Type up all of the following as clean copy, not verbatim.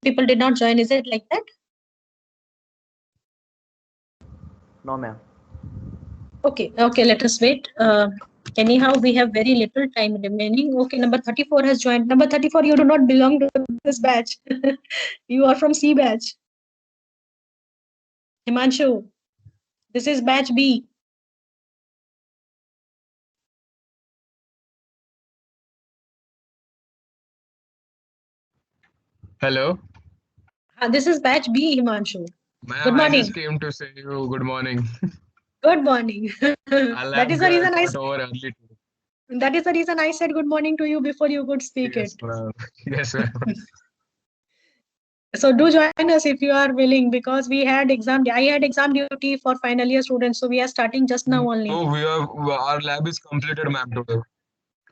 people did not join. Is it like that? No, ma'am. Okay, let us wait. Anyhow, we have very little time remaining. Okay, number 34 has joined. Number 34, you do not belong to this batch. You are from C batch. Himanshu, this is batch B. Hello. This is batch B, Himanshu. Ma'am, Good I morning. just came to say you good morning. Good morning. Our lab That is the reason I got over early today. that is the reason I said good morning to you before you could speak Yes, it. ma'am. Yes, ma'am. So do join us if you are willing, because I had exam duty for final year students, so we are starting just now only. No, our lab is completed, ma'am, today.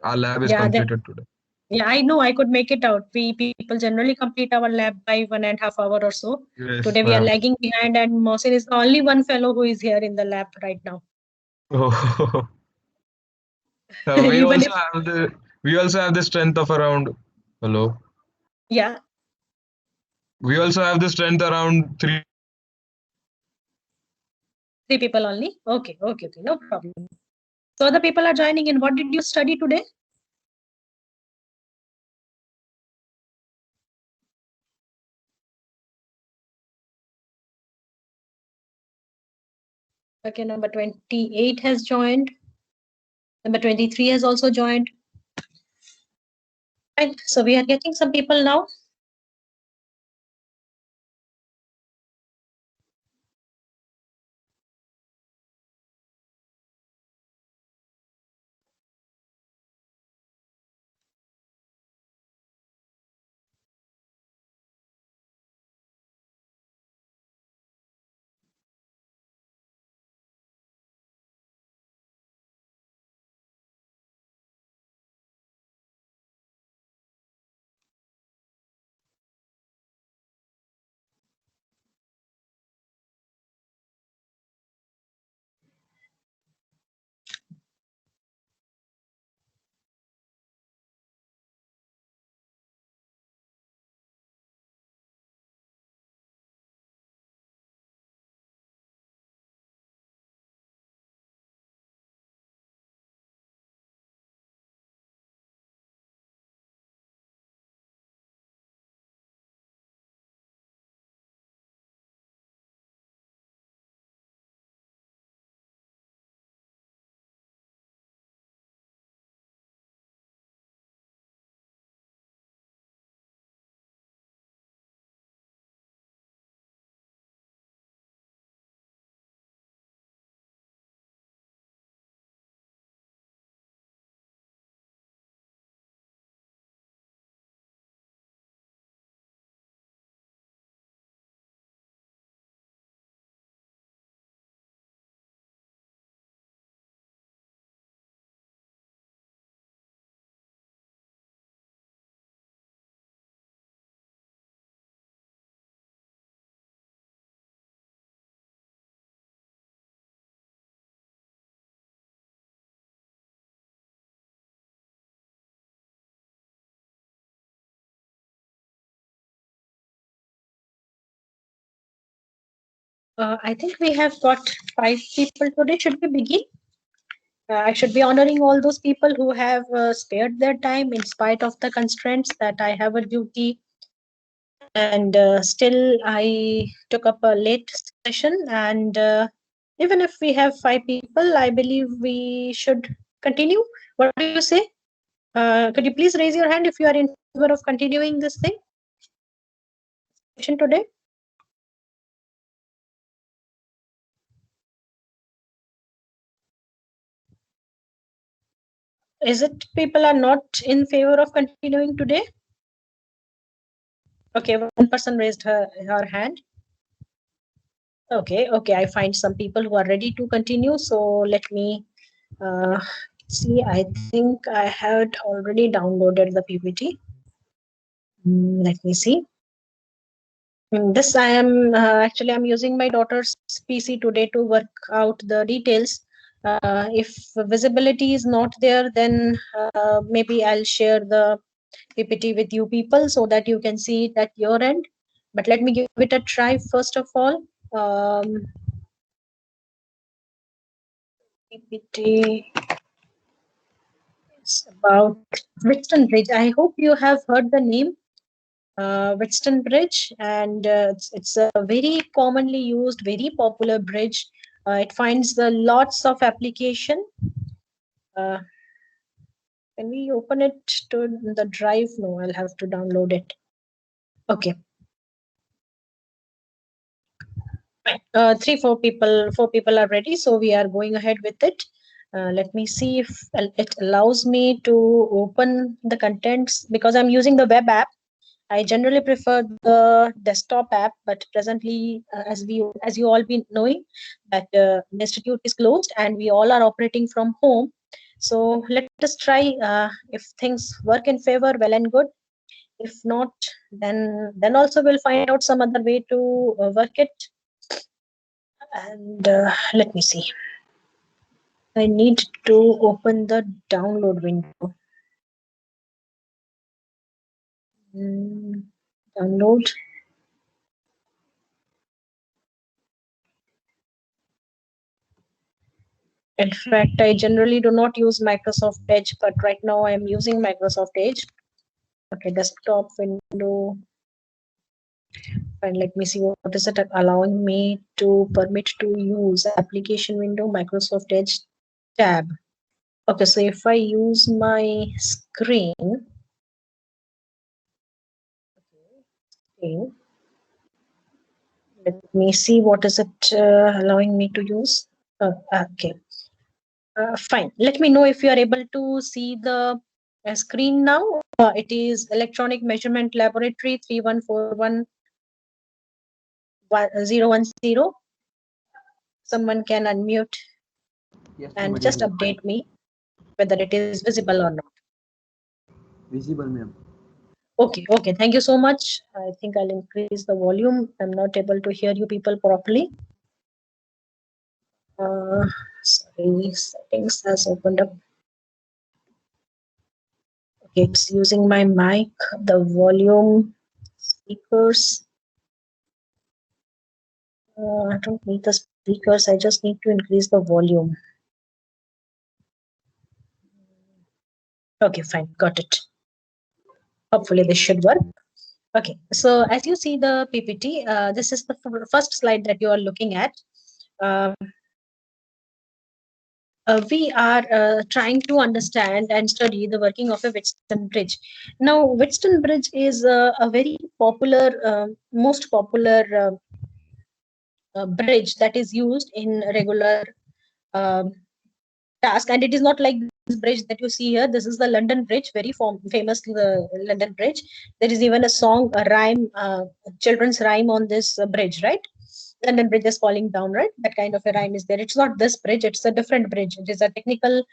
Our lab is Yeah, completed today. yeah, I know. I could make it out. We people generally complete our lab by 1.5 hours or so. Yes, Today we are ma'am. lagging behind, and Mohsin is the only one fellow who is here in the lab right now. Oh. we Even also if have the strength of around. Hello. yeah, We also have the strength around 3 people. 3 people only. Okay, no problem. So other people are joining in. What did you study today? Okay, number 28 has joined. Number 23 has also joined. Right, so we are getting some people now. I think we have got 5 people today. Should we begin? I should be honoring all those people who have spared their time in spite of the constraints that I have a duty, and still I took up a late session. And even if we have 5 people, I believe we should continue. What do you say? Could you please raise your hand if you are in favor of continuing this thing session today? Is it people are not in favor of continuing today? Okay, one person raised her hand. Okay, I find some people who are ready to continue. So let me see. I think I had already downloaded the PPT. Let me see. This I am actually I'm using my daughter's PC today to work out the details. If visibility is not there, then maybe I'll share the PPT with you people so that you can see it at your end. But let me give it a try first of all. PPT is about Wheatstone Bridge. I hope you have heard the name Wheatstone Bridge, and it's a very commonly used, very popular bridge. It finds lots of application. Uh, can we open it to the drive? No, I'll have to download it. Okay. Four people are ready, so we are going ahead with it. Let me see if it allows me to open the contents, because I'm using the web app. I generally prefer the desktop app, but presently, as you all be knowing, that the institute is closed and we all are operating from home. So let us try. If things work in favor, well and good. If not, then also we'll find out some other way to work it. And let me see. I need to open the download window. Download. In fact, I generally do not use Microsoft Edge, but right now I am using Microsoft Edge. Okay, desktop window. And let me see what is it allowing me to permit to use application window, Microsoft Edge tab. Okay, so if I use my screen, let me see what is it allowing me to use. Okay. Fine. Let me know if you are able to see the screen now. It is Electronic Measurement Laboratory 3141010. Someone can unmute Yes, and ma'am. just update me whether it is visible or not. Visible, ma'am. Okay, okay. Thank you so much. I think I'll increase the volume. I'm not able to hear you people properly. Sorry, settings has opened up. Okay, it's using my mic, the volume, speakers. I don't need the speakers, I just need to increase the volume. Okay, fine, got it. Hopefully this should work. Okay, so as you see the PPT, this is the first slide that you are looking at. We are trying to understand and study the working of a Wheatstone Bridge. Now, Wheatstone Bridge is a very popular, most popular bridge that is used in regular um, task, and it is not like this bridge that you see here. This is the London Bridge, very famous London Bridge. There is even a song, a rhyme, children's rhyme on this bridge, right? London Bridge is falling down, right? That kind of a rhyme is there. It's not this bridge, it's a different bridge. It is a technical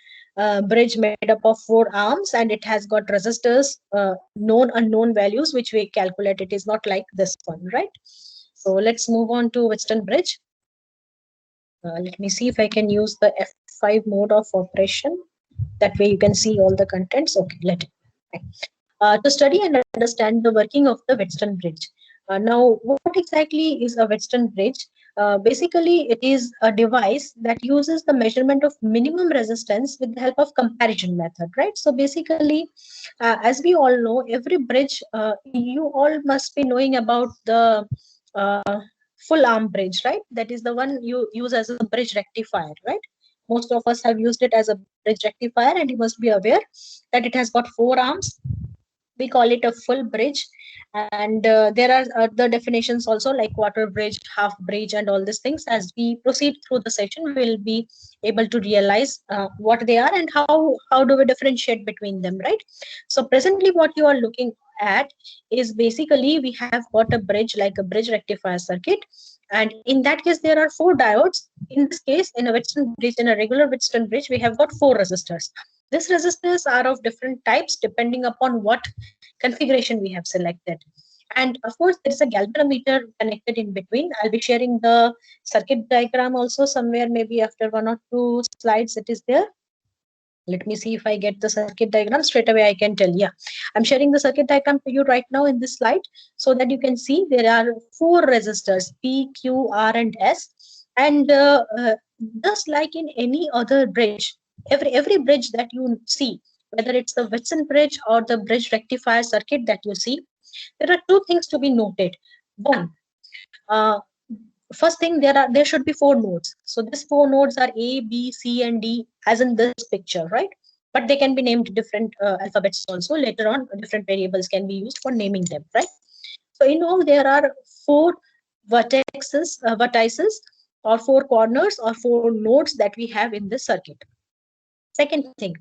bridge made up of 4 arms, and it has got resistors, known unknown values, which we calculate. It is not like this one, right? So let's move on to Wheatstone Bridge. Let me see if I can use the F5 mode of operation. That way you can see all the contents. Okay, let it. To study and understand the working of the Wheatstone Bridge. Now, what exactly is a Wheatstone Bridge? Basically, it is a device that uses the measurement of minimum resistance with the help of comparison method, right? So basically, as we all know, every bridge, you all must be knowing about the full arm bridge, right? That is the one you use as a bridge rectifier, right? Most of us have used it as a bridge rectifier, and you must be aware that it has got 4 arms. We call it a full bridge, and there are other definitions also, like quarter bridge, half bridge, and all these things. As we proceed through the session, we'll be able to realize what they are and how do we differentiate between them, right? So presently what you are looking at is basically we have got a bridge, like a bridge rectifier circuit, and in that case there are 4 diodes. In this case, in a Wheatstone bridge, in a regular Wheatstone bridge, we have got 4 resistors. These resistors are of different types depending upon what configuration we have selected. And of course, there is a galvanometer connected in between. I'll be sharing the circuit diagram also somewhere, maybe after 1 or 2 slides it is there. Let me see if I get the circuit diagram straight away. I can tell. Yeah, I'm sharing the circuit diagram to you right now in this slide so that you can see there are 4 resistors P, Q, R, and S. And just like in any other bridge, every bridge that you see, whether it's the Whitson bridge or the bridge rectifier circuit that you see, there are 2 things to be noted. One, uh, first thing, there should be 4 nodes. So these 4 nodes are A, B, C, and D, as in this picture, right? But they can be named different alphabets also. Later on, different variables can be used for naming them, right? So in all, there are 4 vertices, or 4 corners, or 4 nodes that we have in this circuit. Second thing,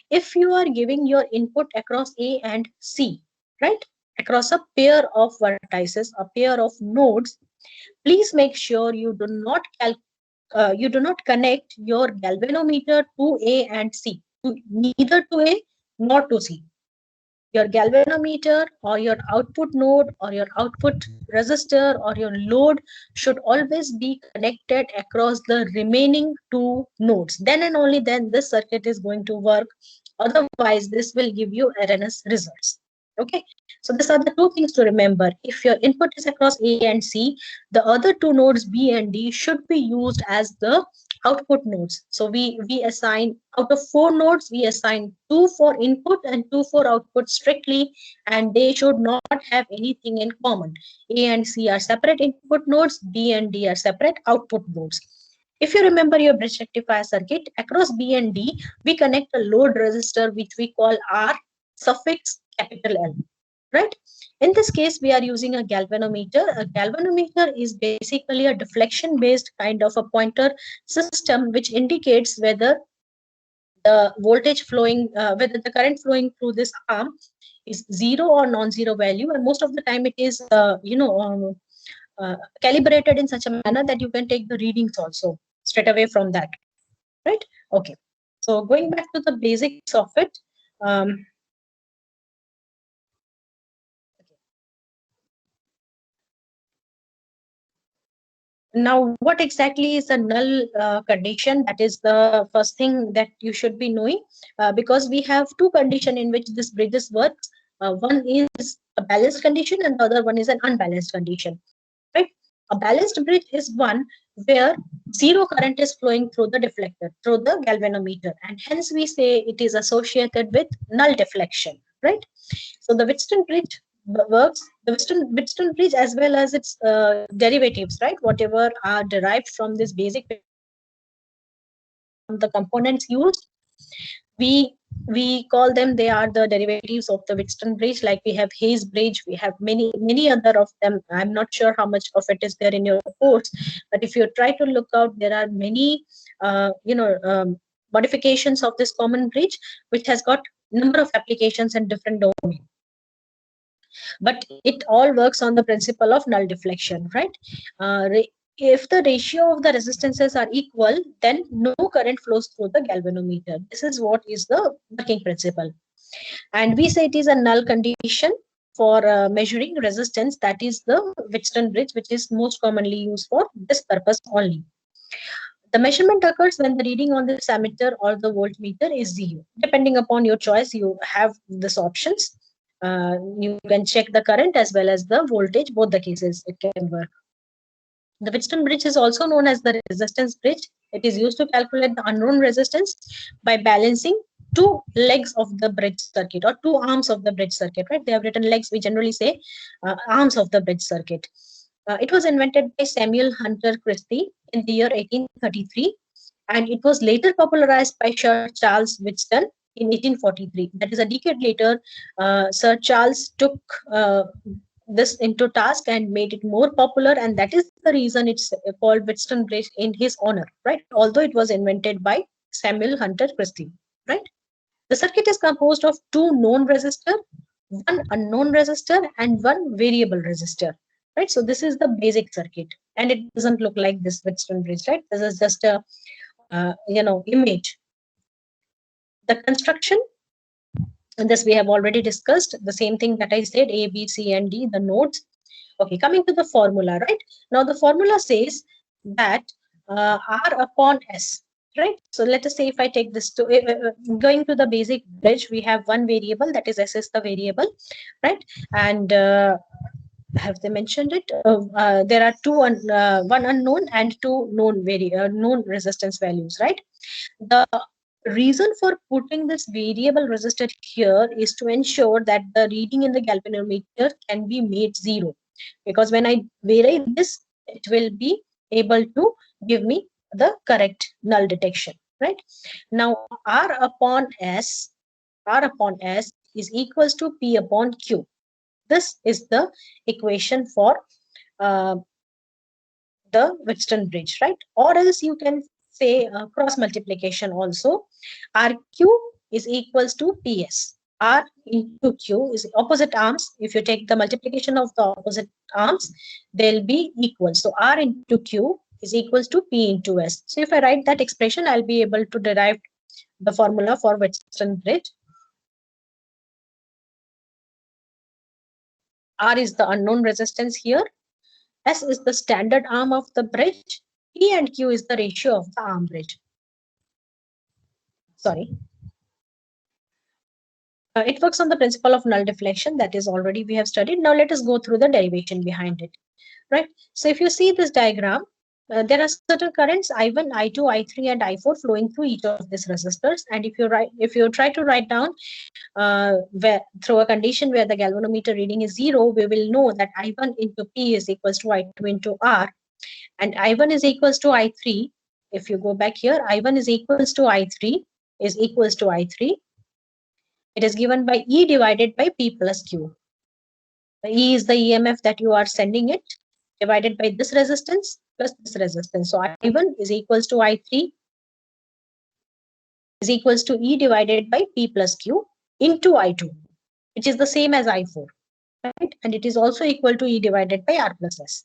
if you are giving your input across A and C, right, across a pair of vertices, a pair of nodes, please make sure you do not connect your galvanometer to A and C, neither to A nor to C. Your galvanometer or your output node or your output resistor or your load should always be connected across the remaining 2 nodes. Then and only then this circuit is going to work. Otherwise, this will give you erroneous results. Okay, so these are the 2 things to remember. If your input is across A and C, the other 2 nodes B and D should be used as the output nodes. So we assign, out of 4 nodes, we assign 2 for input and 2 for output strictly, and they should not have anything in common. A and C are separate input nodes, B and D are separate output nodes. If you remember your bridge rectifier circuit, across B and D, we connect a load resistor which we call R suffix capital L, right? In this case, we are using a galvanometer. A galvanometer is basically a deflection-based kind of a pointer system which indicates whether the voltage flowing, whether the current flowing through this arm is 0 or non-zero value, and most of the time it is, calibrated in such a manner that you can take the readings also straight away from that, right? Okay, so going back to the basics of it, now, what exactly is a null condition? That is the first thing that you should be knowing, because we have 2 conditions in which this bridges works. One is a balanced condition and the other one is an unbalanced condition, right? A balanced bridge is one where 0 current is flowing through the deflector, through the galvanometer, and hence we say it is associated with null deflection, right? So the Wheatstone bridge works, the Wheatstone bridge as well as its derivatives, right? Whatever are derived from this basic, the components used, we call them, they are the derivatives of the Wheatstone bridge. Like we have Hayes bridge, we have many other of them. I'm not sure how much of it is there in your course, but if you try to look out, there are many modifications of this common bridge which has got number of applications in different domains. But it all works on the principle of null deflection, right? If the ratio of the resistances are equal, then no current flows through the galvanometer. This is what is the working principle. And we say it is a null condition for measuring resistance. That is the Wheatstone bridge, which is most commonly used for this purpose only. The measurement occurs when the reading on this ammeter or the voltmeter is 0. Depending upon your choice, you have these options. You can check the current as well as the voltage, both the cases it can work. The Wheatstone bridge is also known as the resistance bridge. It is used to calculate the unknown resistance by balancing 2 legs of the bridge circuit or 2 arms of the bridge circuit, right? They have written legs, we generally say arms of the bridge circuit. It was invented by Samuel Hunter Christie in the year 1833, and it was later popularized by Sir Charles Wheatstone in 1843. That is a decade later. Sir Charles took this into task and made it more popular, and that is the reason it's called Wheatstone bridge in his honor, right? Although it was invented by Samuel Hunter Christie, right? The circuit is composed of 2 known resistors, 1 unknown resistor, and 1 variable resistor, right? So this is the basic circuit, and it doesn't look like this Wheatstone bridge, right? This is just a image. The construction, and this we have already discussed, the same thing that I said, A, B, C, and D, the nodes. Okay, coming to the formula, right? Now the formula says that R upon S, right? So let us say if I take this to going to the basic bridge, we have one variable, that is S is the variable, right? And have they mentioned it? There are one unknown and two known resistance values, right? The reason for putting this variable resistor here is to ensure that the reading in the galvanometer can be made zero, because when I vary this, it will be able to give me the correct null detection, right? Now R upon S is equals to P upon Q. This is the equation for uh, the Wheatstone bridge, right? Or else you can say cross multiplication also. RQ is equals to PS. R into Q is opposite arms. If you take the multiplication of the opposite arms, they'll be equal. So R into Q is equals to P into S. So if I write that expression, I'll be able to derive the formula for Wheatstone bridge. R is the unknown resistance here. S is the standard arm of the bridge. P and Q is the ratio of the arm bridge. Sorry. It works on the principle of null deflection that is already we have studied. Now let us go through the derivation behind it, right? So if you see this diagram, there are certain currents I1, I2, I3, and I4 flowing through each of these resistors. And if you try to write down through a condition where the galvanometer reading is 0, we will know that I1 into P is equals to I2 into R, and I1 is equals to I3. If you go back here, I1 is equals to I3 is equals to I3. It is given by E divided by P plus Q. The E is the EMF that you are sending it, divided by this resistance plus this resistance. So I1 is equals to I3 is equals to E divided by P plus Q into I2, which is the same as I4, right? And it is also equal to E divided by R plus S.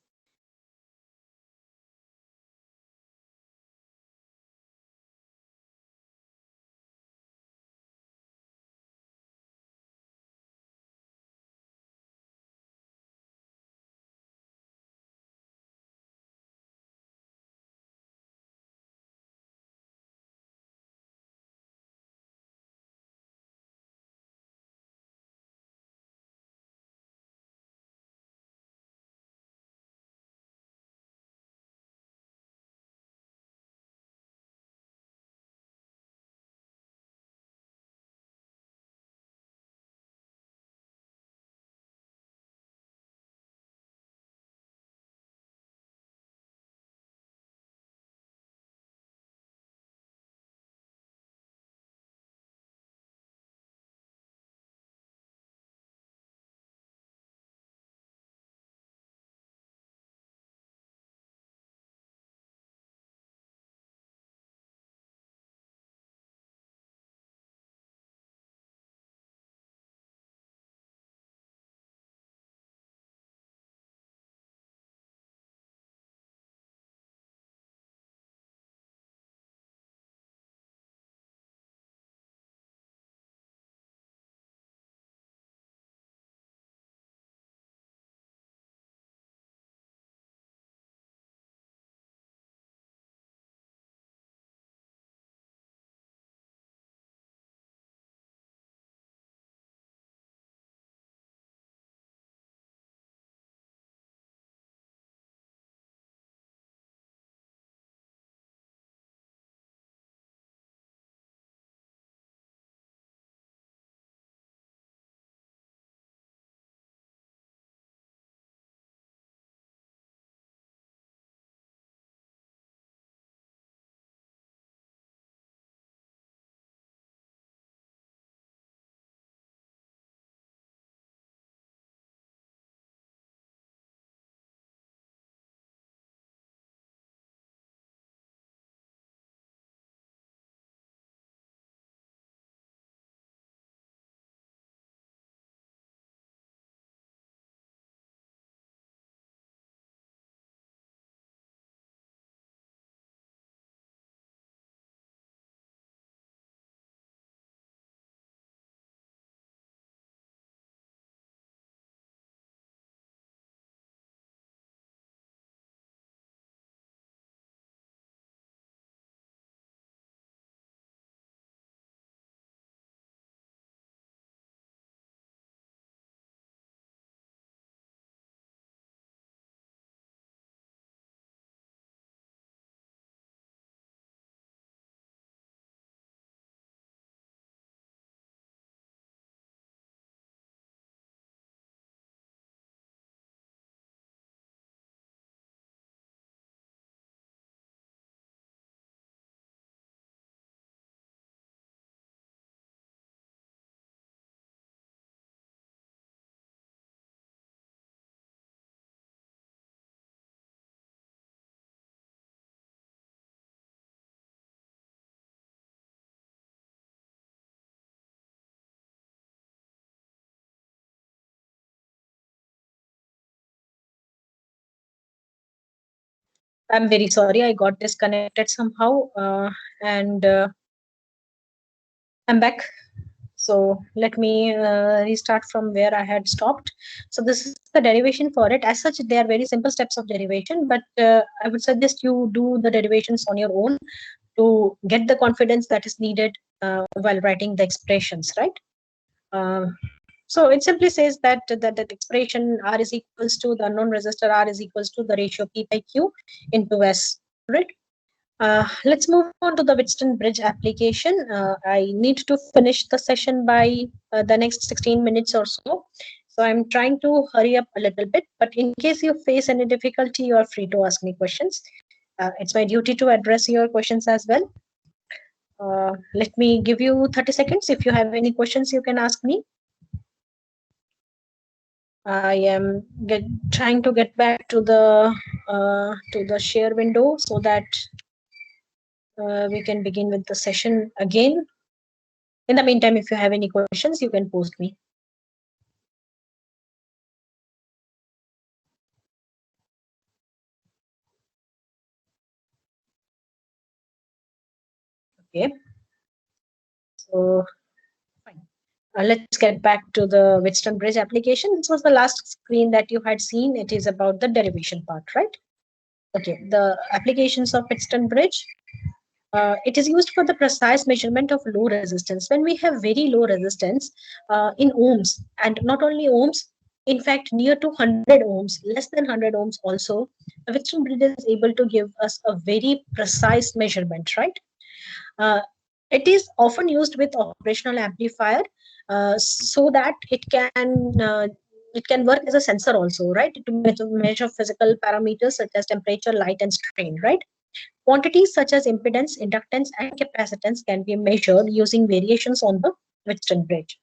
I'm very sorry, I got disconnected somehow, and I'm back. So let me restart from where I had stopped. So this is the derivation for it. As such, they are very simple steps of derivation, but I would suggest you do the derivations on your own to get the confidence that is needed while writing the expressions, right? So it simply says that expression R is equals to the unknown resistor R is equals to the ratio P by Q into S, right? Let's move on to the Wheatstone bridge application. I need to finish the session by the next 16 minutes or so. So I'm trying to hurry up a little bit, but in case you face any difficulty, you are free to ask me questions. It's my duty to address your questions as well. Let me give you 30 seconds. If you have any questions, you can ask me. I am trying to get back to the share window so that we can begin with the session again. In the meantime, if you have any questions, you can post me. Okay. So fine. Let's get back to the Wheatstone bridge application. This was the last screen that you had seen. It is about the derivation part, right? Okay. The applications of Wheatstone bridge. It is used for the precise measurement of low resistance. When we have very low resistance in ohms, and not only ohms, in fact, near to 100 ohms, less than 100 ohms also, the Wheatstone bridge is able to give us a very precise measurement, right? Uh, it is often used with operational amplifier so that it can work as a sensor also, right? To measure physical parameters such as temperature, light, and strain, right? Quantities such as impedance, inductance, and capacitance can be measured using variations on the Wheatstone bridge.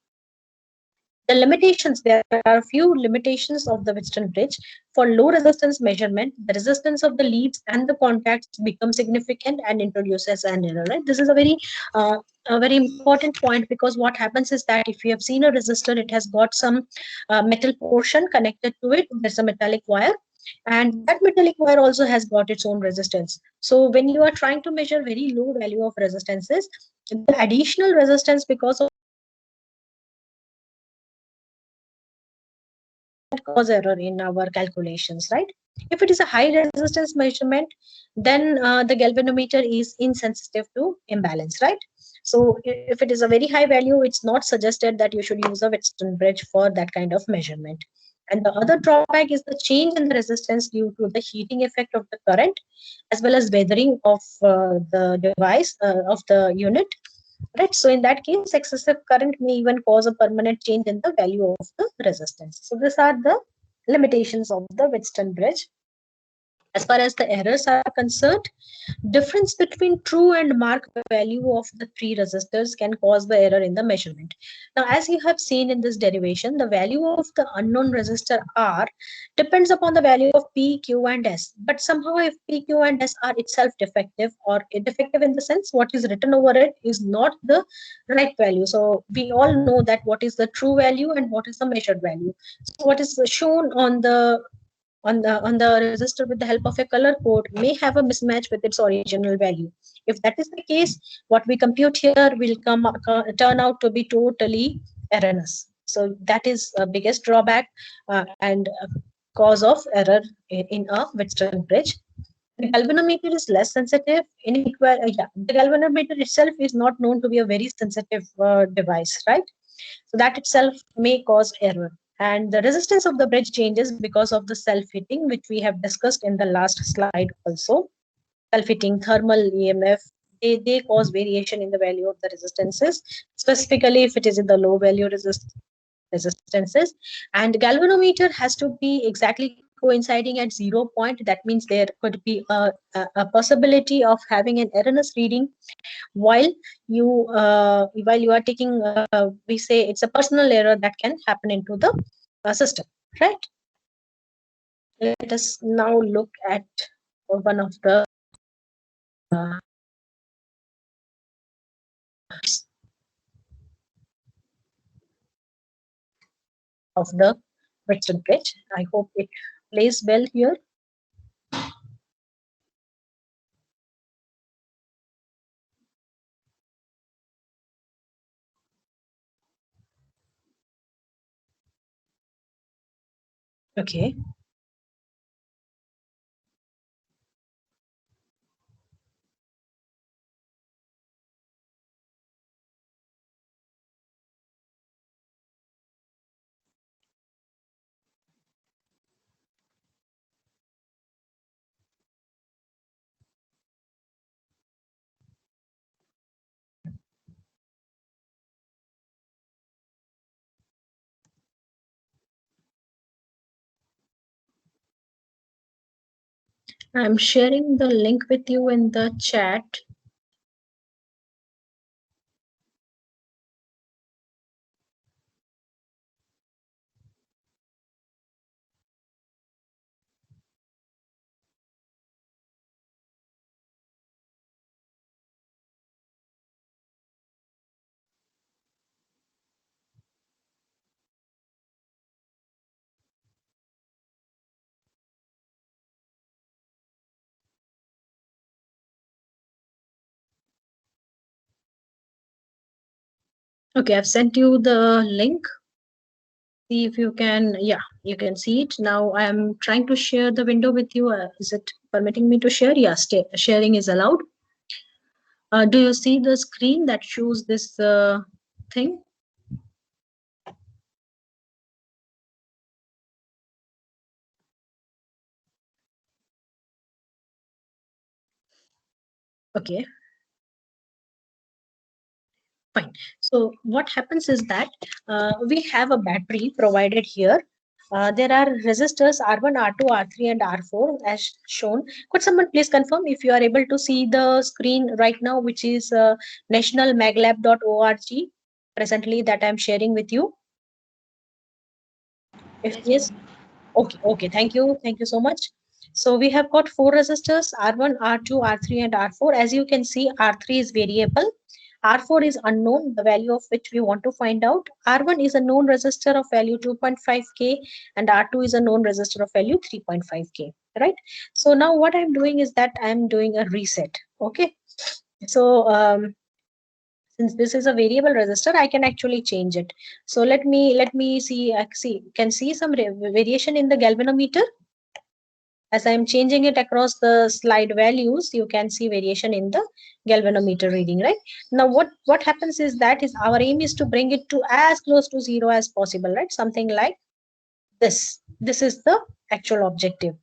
The limitations, there are a few limitations of the Wheatstone bridge. For low resistance measurement, the resistance of the leads and the contacts become significant and introduces an error, right? This is a very important point, because what happens is that if you have seen a resistor, it has got some metal portion connected to it. There's a metallic wire, and that metallic wire also has got its own resistance. So when you are trying to measure very low value of resistances, the additional resistance because of cause error in our calculations, right? If it is a high resistance measurement, then the galvanometer is insensitive to imbalance, right? So if it is a very high value, it's not suggested that you should use a Wheatstone bridge for that kind of measurement. And the other drawback is the change in the resistance due to the heating effect of the current, as well as weathering of the device, of the unit, right? So in that case, excessive current may even cause a permanent change in the value of the resistance. So these are the limitations of the Wheatstone bridge. As far as the errors are concerned, difference between true and mark value of the three resistors can cause the error in the measurement. Now, as you have seen in this derivation, the value of the unknown resistor R depends upon the value of P, Q, and S. But somehow, if P, Q, and S are itself defective, or defective in the sense what is written over it is not the right value. So we all know that what is the true value and what is the measured value. So what is shown on the resistor with the help of a color code may have a mismatch with its original value. If that is the case, what we compute here will turn out to be totally erroneous. So that is a biggest drawback and cause of error in a Wheatstone bridge. The galvanometer is less sensitive. The galvanometer itself is not known to be a very sensitive device, right? So that itself may cause error. And the resistance of the bridge changes because of the self-heating, which we have discussed in the last slide also. Self-heating, thermal EMF, they cause variation in the value of the resistances, specifically if it is in the low value resistances. And galvanometer has to be exactly coinciding at 0 point. That means there could be a possibility of having an erroneous reading while you are taking we say it's a personal error that can happen into the system, right? Let us now look at one of the of the Wheatstone bridge. I hope it plays well here. Okay. I'm sharing the link with you in the chat. Okay, I've sent you the link. See if you can, yeah, you can see it. Now I'm trying to share the window with you. Is it permitting me to share? Yes, sharing is allowed. Do you see the screen that shows this thing? Okay, fine. So what happens is that we have a battery provided here. There are resistors R1, R2, R3, and R4 as shown. Could someone please confirm if you are able to see the screen right now, which is nationalmaglab.org presently that I'm sharing with you? If yes, okay, thank you so much. So we have got four resistors R1, R2, R3, and R4. As you can see, R3 is variable, R4 is unknown, the value of which we want to find out. R1 is a known resistor of value 2.5K, and R2 is a known resistor of value 3.5K, right? So now what I'm doing is that I'm doing a reset, okay? So since this is a variable resistor, I can actually change it. So let me see, can see some variation in the galvanometer. As I'm changing it across the slide values, you can see variation in the galvanometer reading, right? Now what happens is that is our aim is to bring it to as close to zero as possible, right? Something like this is the actual objective.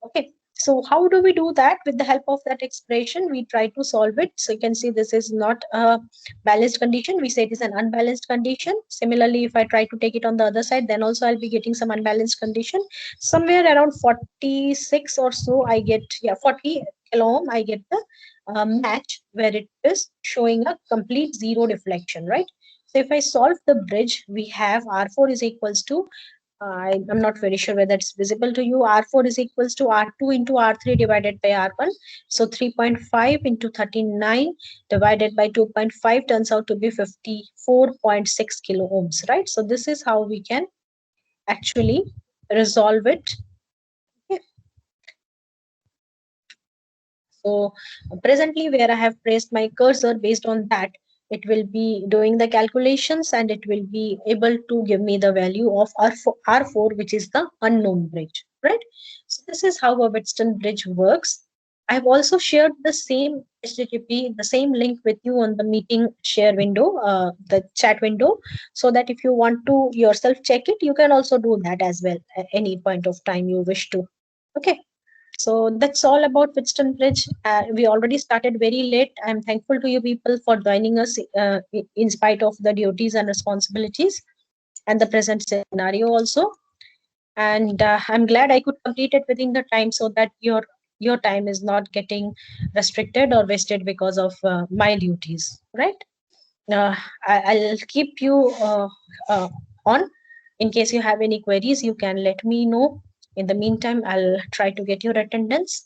Okay, so how do we do that? With the help of that expression, we try to solve it. So you can see this is not a balanced condition. We say it is an unbalanced condition. Similarly, if I try to take it on the other side, then also I'll be getting some unbalanced condition. Somewhere around 46 or so, I get, yeah, 40 kilo ohm, I get the match where it is showing a complete zero deflection, right? So if I solve the bridge, we have R4 is equals to I'm not very sure whether it's visible to you. R4 is equals to R2 into R3 divided by R1. So 3.5 into 39 divided by 2.5 turns out to be 54.6 kilo ohms, right? So this is how we can actually resolve it. Okay. So presently where I have placed my cursor, based on that, it will be doing the calculations and it will be able to give me the value of R4, which is the unknown bridge, right? So this is how a Wheatstone bridge works. I've also shared the same HTTP, the same link with you on the meeting share window, the chat window, so that if you want to yourself check it, you can also do that as well at any point of time you wish to. Okay. So that's all about Wheatstone Bridge. We already started very late. I'm thankful to you people for joining us in spite of the duties and responsibilities and the present scenario also. And I'm glad I could complete it within the time so that your time is not getting restricted or wasted because of my duties, right? I'll keep you on. In case you have any queries, you can let me know. In the meantime, I'll try to get your attendance.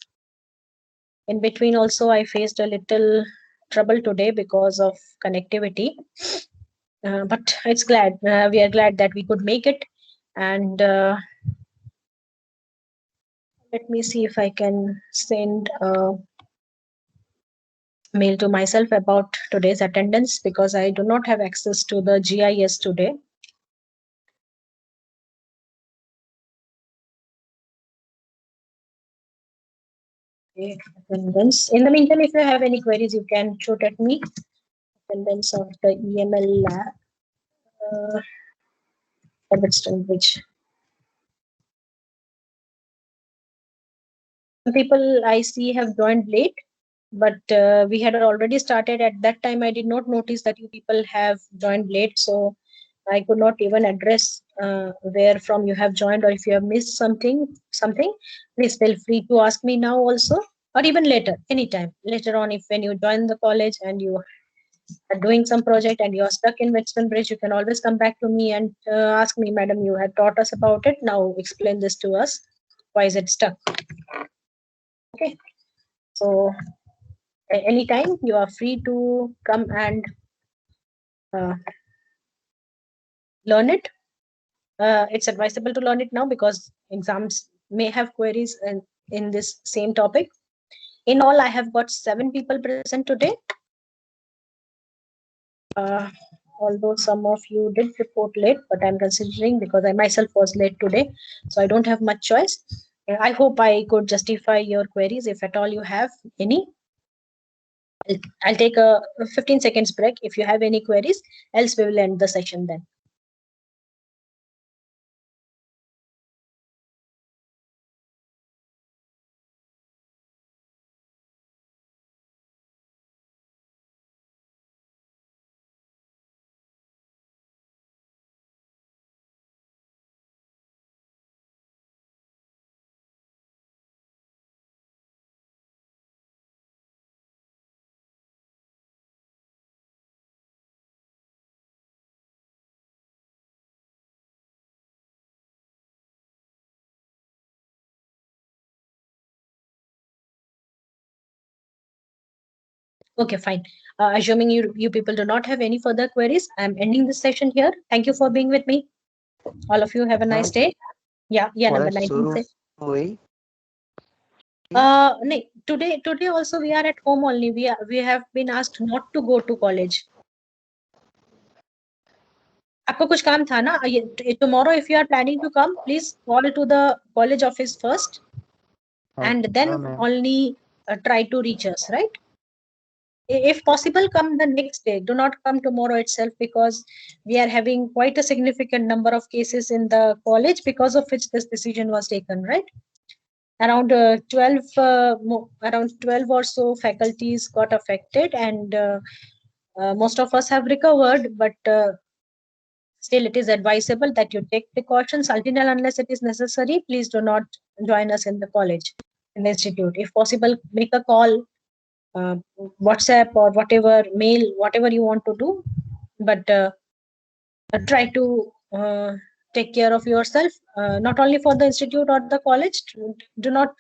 In between also, I faced a little trouble today because of connectivity. But it's glad we are glad that we could make it. And let me see if I can send a mail to myself about today's attendance because I do not have access to the GIS today. Okay, attendance. In the meantime, if you have any queries, you can shoot at me. Attendance of the EML lab. Which some people I see have joined late, but we had already started at that time. I did not notice that you people have joined late, so I could not even address where from you have joined, or if you have missed something, please feel free to ask me now also, or even later, anytime later on. If when you join the college and you are doing some project and you're stuck in Western Bridge, you can always come back to me and ask me, Madam, you had taught us about it. Now explain this to us. Why is it stuck? Okay. So anytime you are free to come and learn it. It's advisable to learn it now because exams may have queries in this same topic. In all, I have got 7 people present today. Although some of you did report late, but I'm considering because I myself was late today, so I don't have much choice. I hope I could justify your queries if at all you have any. I'll take a 15 seconds break if you have any queries, else we will end the session then. Okay, fine. Assuming you people do not have any further queries, I'm ending this session here. Thank you for being with me. All of you have a nice day. Yeah, number 19. Today also we are at home only. We have been asked not to go to college. आपको कुछ काम था ना? Tomorrow, if you are planning to come, please call to the college office first, and then only try to reach us, right? If possible, come the next day. Do not come tomorrow itself because we are having quite a significant number of cases in the college because of which this decision was taken, right? Around 12 or so faculties got affected, and most of us have recovered, but still it is advisable that you take precautions until and unless it is necessary. Please do not join us in the college, in the institute. If possible, make a call, WhatsApp or whatever, mail, whatever you want to do, but try to take care of yourself, not only for the institute or the college. Do not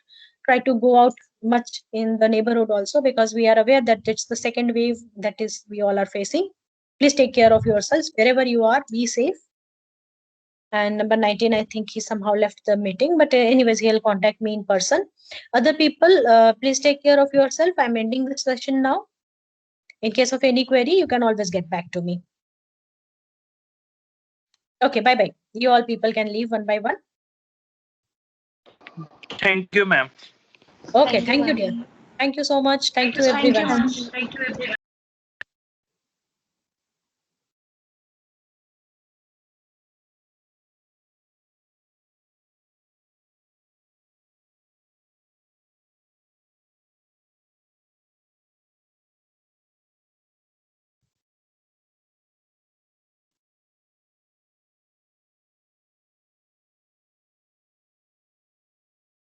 try to go out much in the neighborhood also, because we are aware that it's the second wave that is we all are facing. Please take care of yourselves wherever you are. Be safe. And number 19, I think he somehow left the meeting, but anyways, he'll contact me in person. Other people, please take care of yourself. I'm ending this session now. In case of any query, you can always get back to me. Okay, bye-bye. You all people can leave one by one. Thank you, ma'am. Okay, thank you, dear. Thank you so much. Thank you, everyone.